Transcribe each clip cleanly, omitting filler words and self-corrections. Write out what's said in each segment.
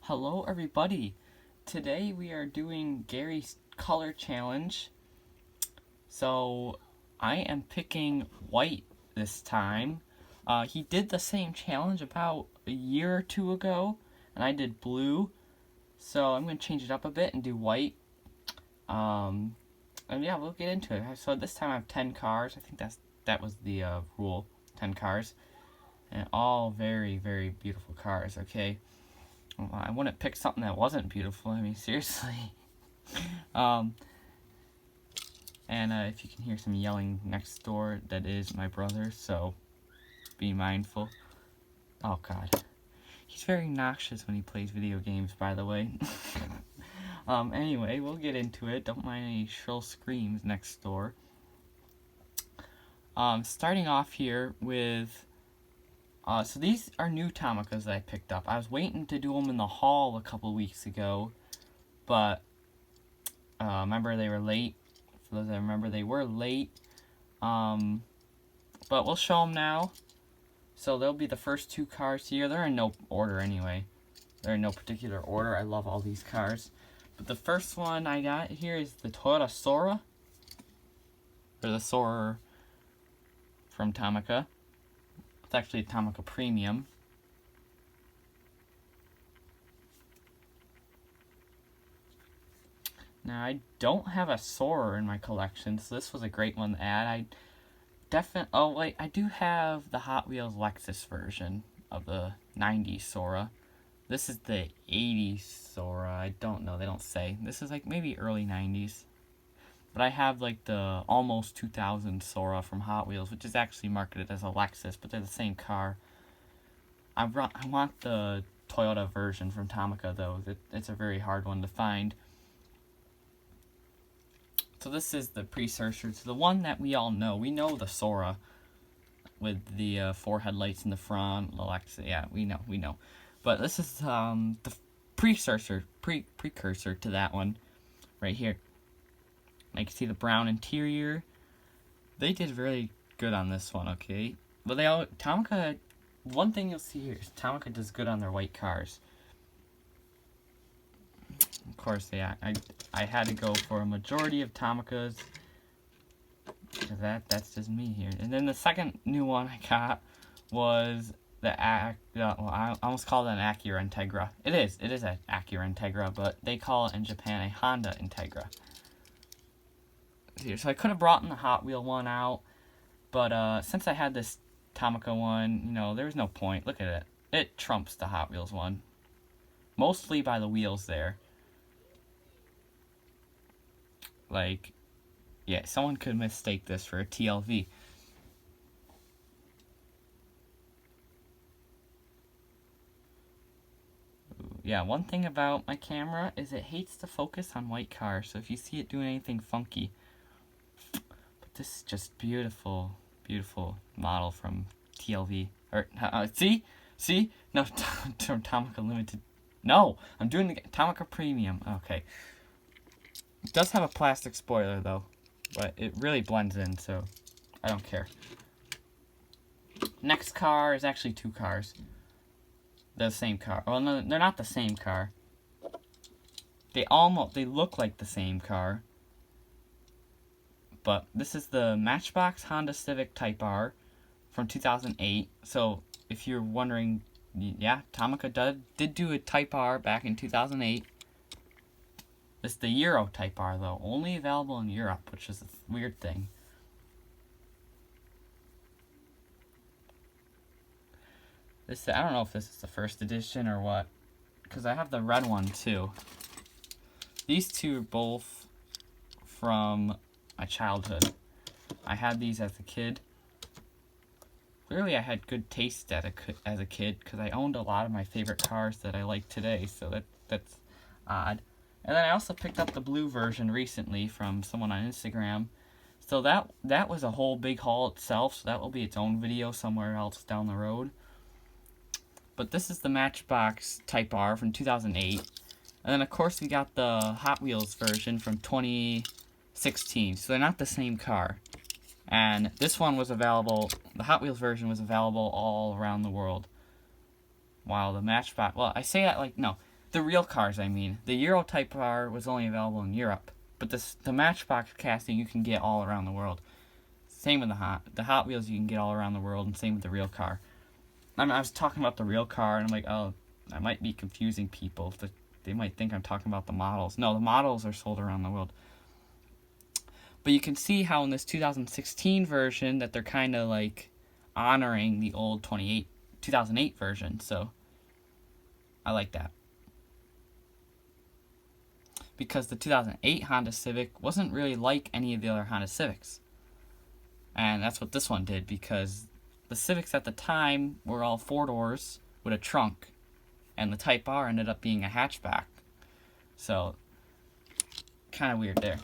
Hello everybody! Today we are doing Gary's color challenge. So I am picking white this time. He did the same challenge about a year or two ago, and I did blue. So I'm going to change it up a bit and do white. And yeah, we'll get into it. So this time I have 10 cars. I think that was the rule, 10 cars. And all very, very beautiful cars, okay? I wouldn't pick something that wasn't beautiful. I mean, seriously. And if you can hear some yelling next door, that is my brother, so be mindful. Oh, God. He's very noxious when he plays video games, by the way. Anyway, we'll get into it. Don't mind any shrill screams next door. Starting off here with... so these are new Tomikas that I picked up. I was waiting to do them in the haul a couple weeks ago, but remember they were late. For those that remember, they were late. But we'll show them now. So they'll be the first two cars here. They're in no order anyway. They're in no particular order. I love all these cars. But the first one I got here is the Toyota Sora. Or the Sora from Tomica. It's actually a Tomica Premium. Now, I don't have a Sora in my collection, so this was a great one to add. Oh, wait, I do have the Hot Wheels Lexus version of the 90s Sora. This is the 80s Sora. I don't know, they don't say. This is like maybe early 90s. But I have like the almost 2000 Sora from Hot Wheels, which is actually marketed as a Lexus, but they're the same car. I want the Toyota version from Tomica, though. It's a very hard one to find. So this is the precursor to the one that we all know. We know the Sora with the 4 headlights in the front. Alexa, yeah, we know. But this is the precursor to that one right here. I can see the brown interior. They did really good on this one, okay? But Tomica, one thing you'll see here is Tomica does good on their white cars. Of course, yeah, I had to go for a majority of Tomicas, because that's just me here. And then the second new one I got was I almost called it an Acura Integra. It is an Acura Integra, but they call it in Japan a Honda Integra. Here, so I could have brought in the Hot Wheel one out, but since I had this Tomica one, there was no point. Look at it. It trumps the Hot Wheels one. Mostly by the wheels there. Like, yeah, someone could mistake this for a TLV. Yeah, one thing about my camera is it hates to focus on white cars, so if you see it doing anything funky. But this is just beautiful model from TLV. Or, see? No, Tomica Limited. No, I'm doing the Tomica Premium. Okay. It does have a plastic spoiler, though, but it really blends in, so I don't care. Next car is actually two cars. They're the same car. Well, no, they're not the same car. They look like the same car. But this is the Matchbox Honda Civic Type R from 2008. So, if you're wondering, yeah, Tomica did do a Type R back in 2008. It's the Euro Type R, though. Only available in Europe, which is a weird thing. I don't know if this is the first edition or what, because I have the red one, too. These two are both from my childhood. I had these as a kid. Clearly, I had good taste as a kid, because I owned a lot of my favorite cars that I like today, so that's odd. And then I also picked up the blue version recently from someone on Instagram. So that was a whole big haul itself, so that will be its own video somewhere else down the road. But this is the Matchbox Type R from 2008. And then, of course, we got the Hot Wheels version from 2016. So they're not the same car. And this one was available, the Hot Wheels version was available all around the world. While the Matchbox, well, I say that like, no. The real cars, I mean. The Euro Type car was only available in Europe. But the Matchbox casting you can get all around the world. Same with the Hot Wheels you can get all around the world, and same with the real car. I was talking about the real car, and I'm like, oh, I might be confusing people. They might think I'm talking about the models. No, the models are sold around the world. But you can see how in this 2016 version that they're kind of like honoring the old 2008 version. So I like that. Because the 2008 Honda Civic wasn't really like any of the other Honda Civics. And that's what this one did, because the Civics at the time were all 4 doors with a trunk. And the Type R ended up being a hatchback. So, kind of weird there.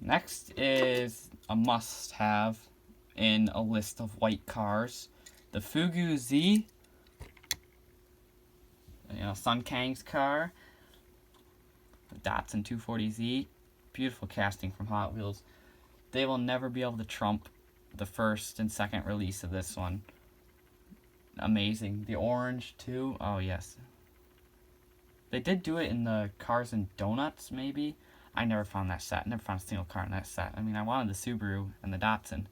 Next is a must-have in a list of white cars. The Fugu Z. Sun Kang's car. The Datsun 240Z. Beautiful casting from Hot Wheels. They will never be able to trump the first and second release of this one. Amazing. The orange, too. Oh, yes. They did do it in the Cars and Donuts, maybe. I never found that set. Never found a single car in that set. I mean, I wanted the Subaru and the Datsun,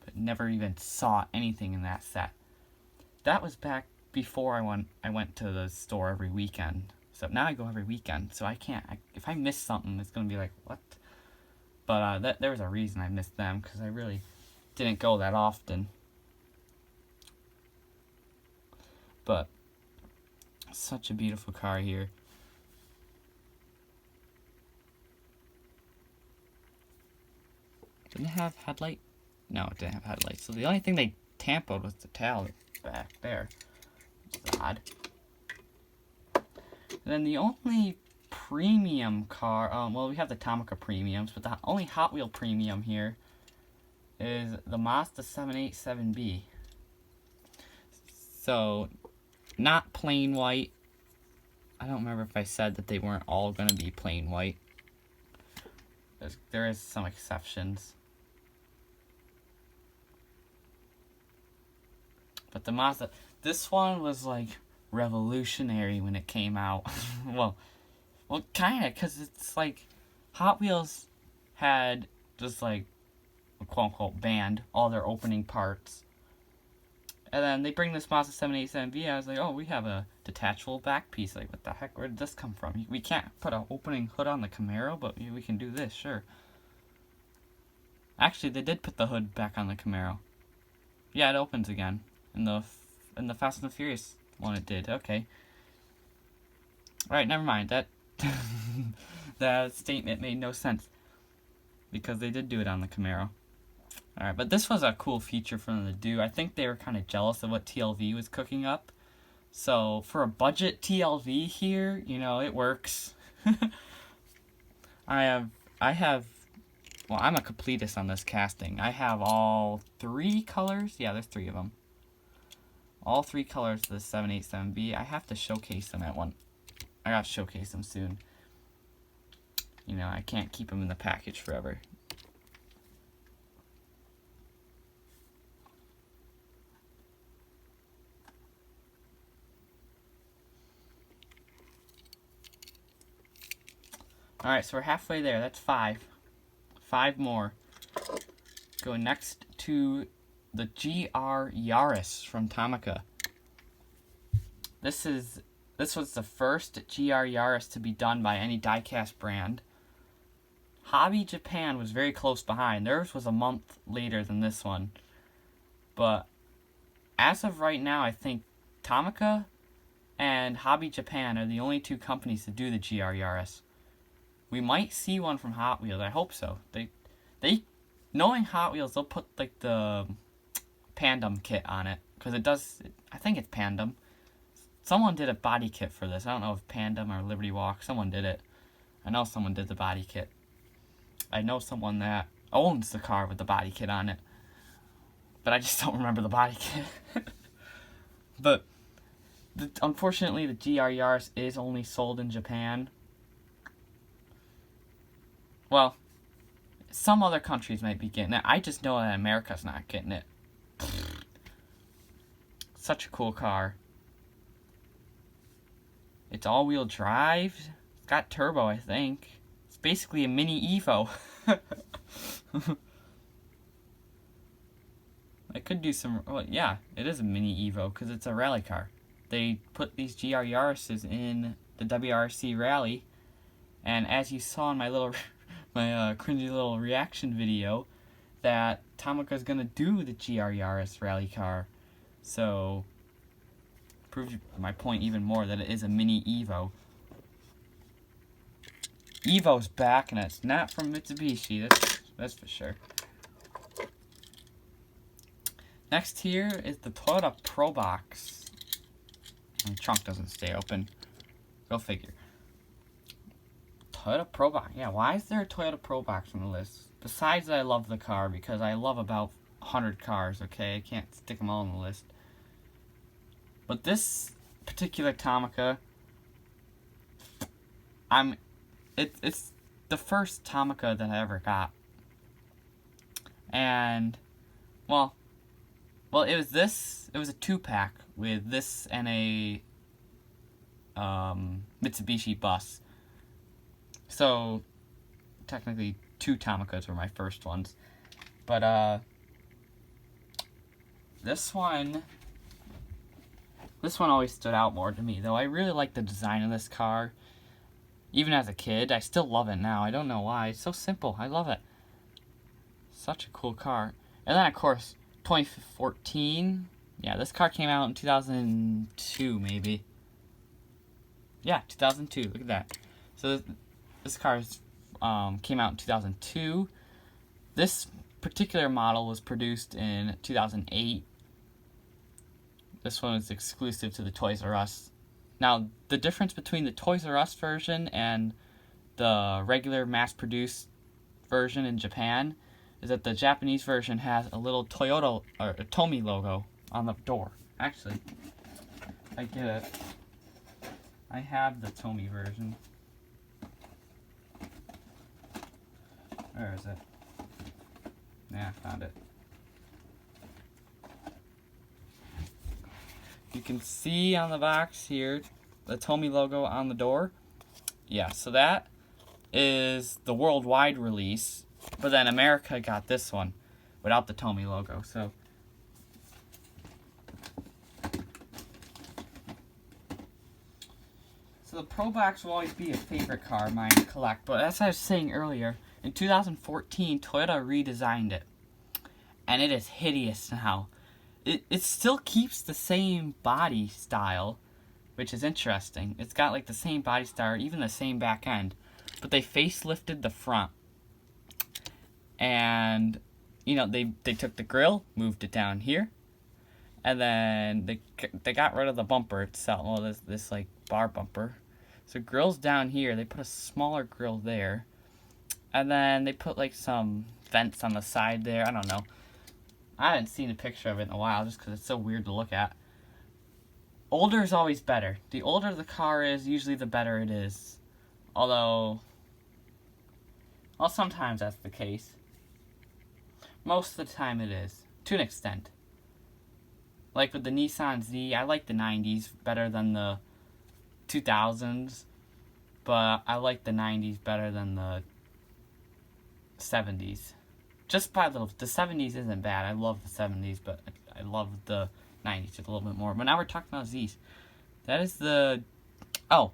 but never even saw anything in that set. That was back before I went to the store every weekend. So now I go every weekend, so I can't. If I miss something, it's going to be like, what? But there was a reason I missed them, because I really didn't go that often. But such a beautiful car here. Didn't it have headlight? No, it didn't have headlights. So the only thing they tampered was the tail back there. Which is odd. And then the only premium car, well, we have the Tomica premiums, but the only Hot Wheel premium here is the Mazda 787B. So, not plain white. I don't remember if I said that they weren't all going to be plain white. There is some exceptions. But the Mazda, this one was like revolutionary when it came out. well, kind of, because it's like Hot Wheels had just like a quote-unquote banned all their opening parts. And then they bring this Mazda 787B. I was like, oh, we have a detachable back piece. Like, what the heck? Where did this come from? We can't put an opening hood on the Camaro, but we can do this, sure. Actually, they did put the hood back on the Camaro. Yeah, it opens again. In the Fast and the Furious one, it did. Okay. Alright, never mind. That statement made no sense. Because they did do it on the Camaro. Alright, but this was a cool feature for them to do. I think they were kind of jealous of what TLV was cooking up. So, for a budget TLV here, it works. well, I'm a completist on this casting. I have all 3 colors. Yeah, there's 3 of them. All 3 colors of the 787B. I have to showcase them at one. I gotta showcase them soon. I can't keep them in the package forever. Alright, so we're halfway there. That's 5. 5 more. Go next to the GR Yaris from Tomica. This was the first GR Yaris to be done by any diecast brand. Hobby Japan was very close behind. Theirs was a month later than this one. But as of right now, I think Tomica and Hobby Japan are the only 2 companies to do the GR Yaris. We might see one from Hot Wheels. I hope so. They knowing Hot Wheels, they'll put like the Pandem kit on it, because it does. I think it's Pandem. Someone did a body kit for this. I don't know if Pandem or Liberty Walk. Someone did it. I know someone did the body kit. I know someone that owns the car with the body kit on it, but I just don't remember the body kit. But unfortunately, the GR Yaris is only sold in Japan. Well, some other countries might be getting it. I just know that America's not getting it. Such a cool car. It's all-wheel drive. It's got turbo, I think. It's basically a mini Evo. I could do some... Well, yeah, it is a mini Evo because it's a rally car. They put these GR Yaris's in the WRC Rally, and as you saw in my little, cringy little reaction video, that Tomica's gonna do the GR Yaris Rally car, so proves my point even more that it is a mini Evo. Evo's back, and it's not from Mitsubishi. That's for sure. Next here is the Toyota Probox. The trunk doesn't stay open. Go figure. Toyota Probox. Yeah, why is there a Toyota Probox on the list? Besides that I love the car, because I love about 100 cars, okay? I can't stick them all on the list. But this particular Tomica, it's the first Tomica that I ever got. And, well, it was this. It was a 2-pack with this and a Mitsubishi bus. So technically 2 Tomicas were my first ones. But this one always stood out more to me, though. I really like the design of this car. Even as a kid, I still love it now. I don't know why. It's so simple. I love it. Such a cool car. And then, of course, 2014. Yeah, this car came out in 2002, maybe. Yeah, 2002. Look at that. So this car came out in 2002. This particular model was produced in 2008. This one is exclusive to the Toys R Us. Now, the difference between the Toys R Us version and the regular mass-produced version in Japan is that the Japanese version has a little Toyota or a Tomy logo on the door. Actually, I get it. I have the Tomy version. Where is it? Yeah, I found it. You can see on the box here the Tomy logo on the door. Yeah, so that is the worldwide release, but then America got this one without the Tomy logo. So the Probox will always be a favorite car of mine to collect, but as I was saying earlier, in 2014 Toyota redesigned it, and it is hideous now. It still keeps the same body style, which is interesting. It's got like the same body style, even the same back end, but they facelifted the front. And, you know, they took the grill, moved it down here, and then they got rid of the bumper itself. Well, this like bar bumper. So grill's down here. They put a smaller grill there, and then they put like some vents on the side there. I don't know. I haven't seen a picture of it in a while just because it's so weird to look at. Older is always better. The older the car is, usually the better it is. Although, well, sometimes that's the case. Most of the time it is, to an extent. Like with the Nissan Z, I like the 90s better than the 2000s, but I like the 90s better than the 70s. Just by the 70s isn't bad. I love the 70s, but I love the 90s just a little bit more. But now we're talking about Z's. That is the... Oh,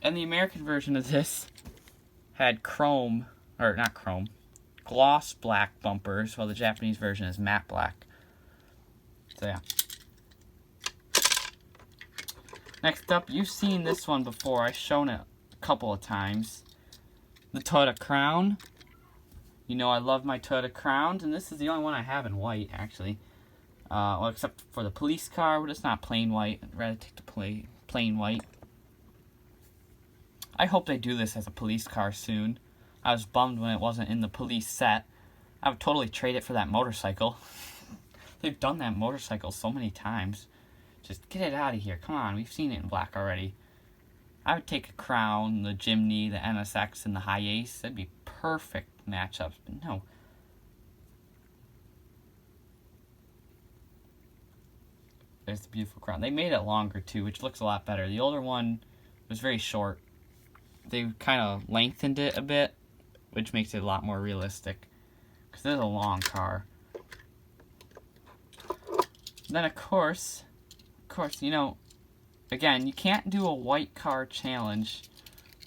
and the American version of this had chrome, or not chrome, gloss black bumpers, while the Japanese version is matte black. So yeah. Next up, you've seen this one before. I've shown it a couple of times. The Toyota Crown. You know I love my Toyota Crowns, and this is the only one I have in white, actually. Well, except for the police car, but it's not plain white. I'd rather take the plain white. I hope they do this as a police car soon. I was bummed when it wasn't in the police set. I would totally trade it for that motorcycle. They've done that motorcycle so many times. Just get it out of here. Come on, we've seen it in black already. I would take a Crown, the Jimny, the NSX, and the Hi-Ace. That'd be perfect matchups, but no. there's the beautiful crown. They made it longer too, which looks a lot better. The older one was very short. They kind of lengthened it a bit, which makes it a lot more realistic. Because this is a long car. Then of course, you know, again, you can't do a white car challenge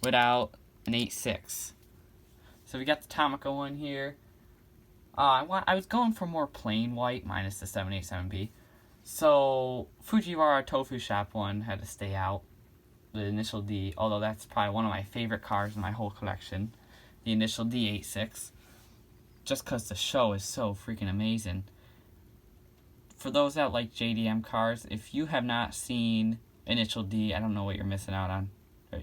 without an 8.6. So we got the Tomica one here. I was going for more plain white minus the 787B. So Fujiwara Tofu Shop one had to stay out. The Initial D, although that's probably one of my favorite cars in my whole collection. The Initial D 8.6. Just because the show is so freaking amazing. For those that like JDM cars, if you have not seen Initial D, I don't know what you're missing out on.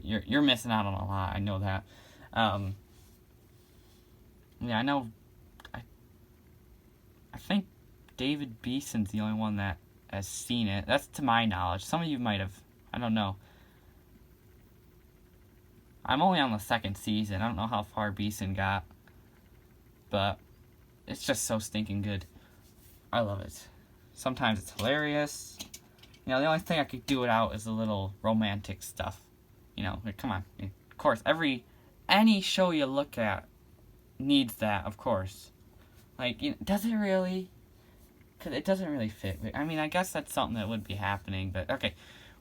You're missing out on a lot, I know that. Yeah, I know. I think David Beeson's the only one that has seen it. That's to my knowledge. Some of you might have. I don't know. I'm only on the second season. I don't know how far Beeson got. But it's just so stinking good. I love it. Sometimes it's hilarious. You know, the only thing I could do without is a little romantic stuff. You know, like, come on. Of course, any show you look at needs that, of course. Like, you know, does it really? Because it doesn't really fit. I mean, I guess that's something that would be happening, but okay.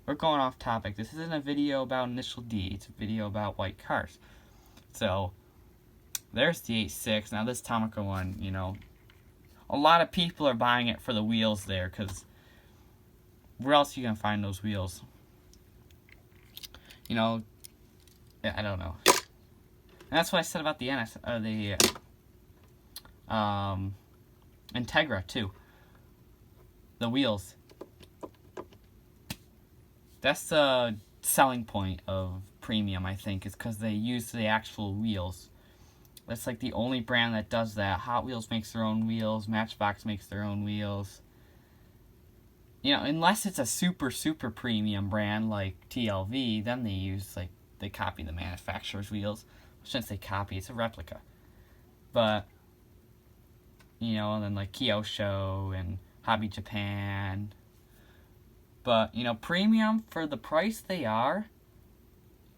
We're going off topic. This isn't a video about Initial D. It's a video about white cars. So, there's the 8.6. Now, this Tomica one, you know, a lot of people are buying it for the wheels there, because where else are you going to find those wheels? You know, I don't know. And that's what I said about the Integra too. The wheels. That's the selling point of premium, I think, is because they use the actual wheels. That's like the only brand that does that. Hot Wheels makes their own wheels. Matchbox makes their own wheels. You know, unless it's a super, super premium brand like TLV, then they copy the manufacturer's wheels. I shouldn't say copy, it's a replica. But, you know, and then like Kyosho and Hobby Japan. But, you know, premium for the price they are,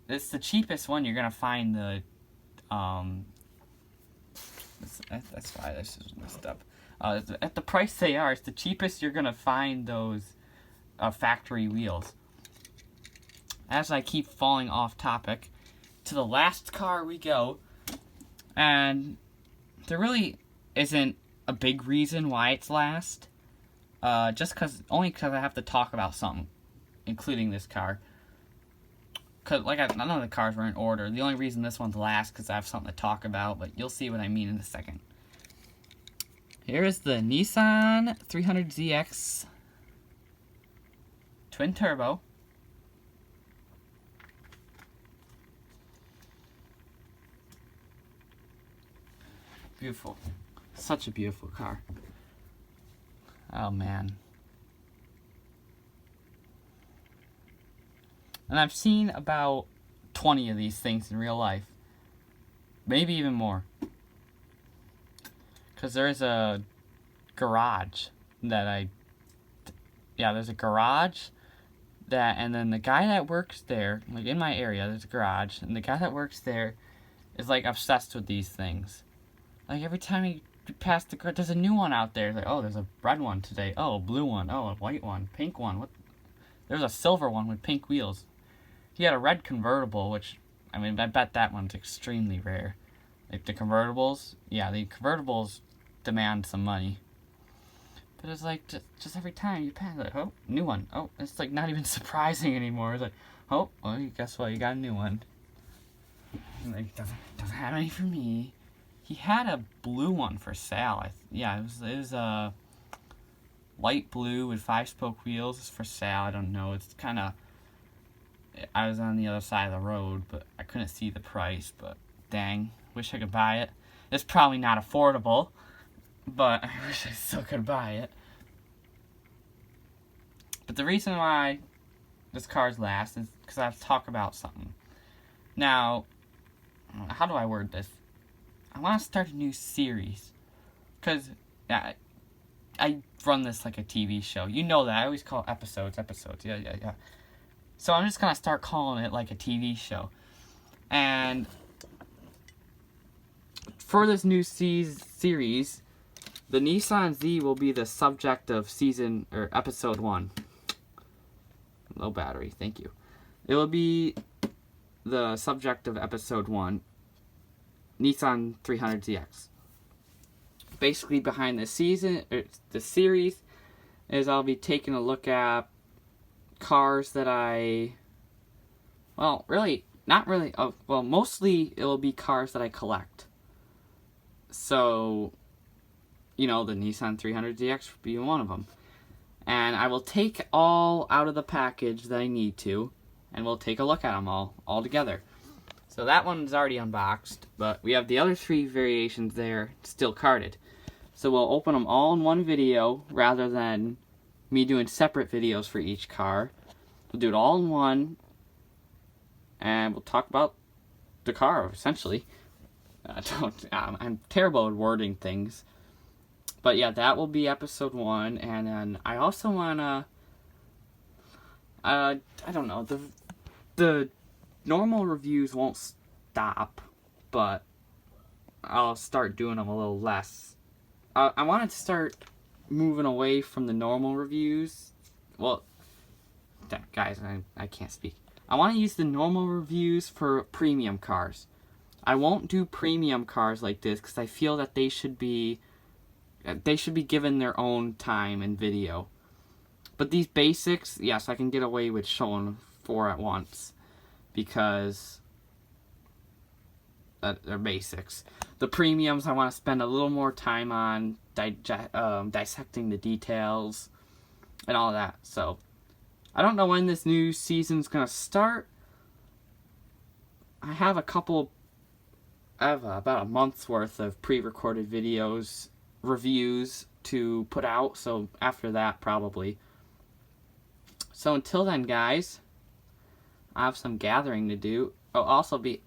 it's the cheapest one you're going to find the, that's why this is messed up. At the price they are, it's the cheapest you're going to find those factory wheels. As I keep falling off topic, to the last car we go, and there really isn't a big reason why it's last. Only because I have to talk about something, including this car. Because, none of the cars were in order. The only reason this one's last because I have something to talk about, but you'll see what I mean in a second. Here is the Nissan 300ZX Twin Turbo. Beautiful. Such a beautiful car. Oh, man. And I've seen about 20 of these things in real life. Maybe even more. Because there's a garage that there's a garage and then the guy that works there, like in my area, there's a garage, and the guy that works there is like obsessed with these things. Like every time he pass the garage, there's a new one out there. Like, oh, there's a red one today. Oh, a blue one. Oh, a white one. Pink one. What? There's a silver one with pink wheels. He had a red convertible, which, I mean, I bet that one's extremely rare. Like the convertibles, yeah, the convertibles demand some money. But it's like, just every time you pass, like, oh, new one. Oh, it's like not even surprising anymore. It's like, oh, well, guess what? You got a new one. And like, doesn't have any for me. He had a blue one for sale. It was a light blue with 5-spoke wheels. It's for sale. I don't know. It's kind of. I was on the other side of the road, but I couldn't see the price. But dang, wish I could buy it. It's probably not affordable, but I wish I still could buy it. But the reason why this car's last is because I have to talk about something. Now, how do I word this? I want to start a new series. Because, I run this like a TV show. You know that. I always call it episodes. Yeah. So I'm just going to start calling it like a TV show. And for this new series, the Nissan Z will be the subject of episode 1. Low battery, thank you. It will be the subject of episode 1, Nissan 300ZX. Basically, behind the series, is I'll be taking a look at cars that mostly it will be cars that I collect. So, the Nissan 300ZX will be one of them. And I will take all out of the package that I need to, and we'll take a look at them all together. So that one's already unboxed, but we have the other 3 variations there still carded. So we'll open them all in one video rather than me doing separate videos for each car. We'll do it all in one, and we'll talk about the car, essentially. I'm terrible at wording things. But yeah, that will be episode 1, and then I also wanna, I don't know, the normal reviews won't stop, but I'll start doing them a little less. I wanted to start moving away from the normal reviews. Well, guys, I can't speak. I want to use the normal reviews for premium cars. I won't do premium cars like this because I feel that they should be given their own time and video. But these basics, yes, I can get away with showing 4 at once because they're basics. The premiums, I want to spend a little more time on dissecting the details and all of that. So, I don't know when this new season's going to start. I have about a month's worth of pre-recorded reviews to put out. So, after that, probably. So, until then, guys, I have some gathering to do. I'll also be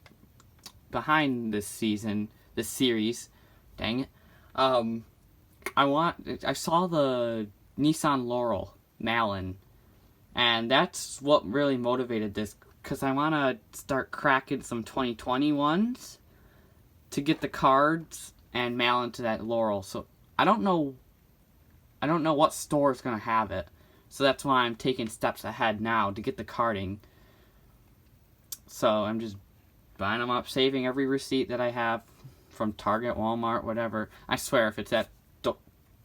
behind this series, dang it. I saw the Nissan Laurel Malin, and that's what really motivated this, because I want to start cracking some 2020 ones to get the cards and mail into that Laurel. So I don't know what store is going to have it, so that's why I'm taking steps ahead now to get the carding. So I'm just buying them up, saving every receipt that I have from Target, Walmart, whatever. I swear if it's at the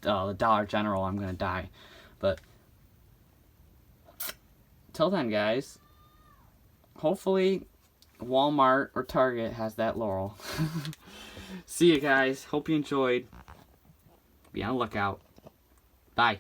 Dollar General, I'm going to die. But till then, guys, hopefully Walmart or Target has that Laurel. See you guys. Hope you enjoyed. Be on the lookout. Bye.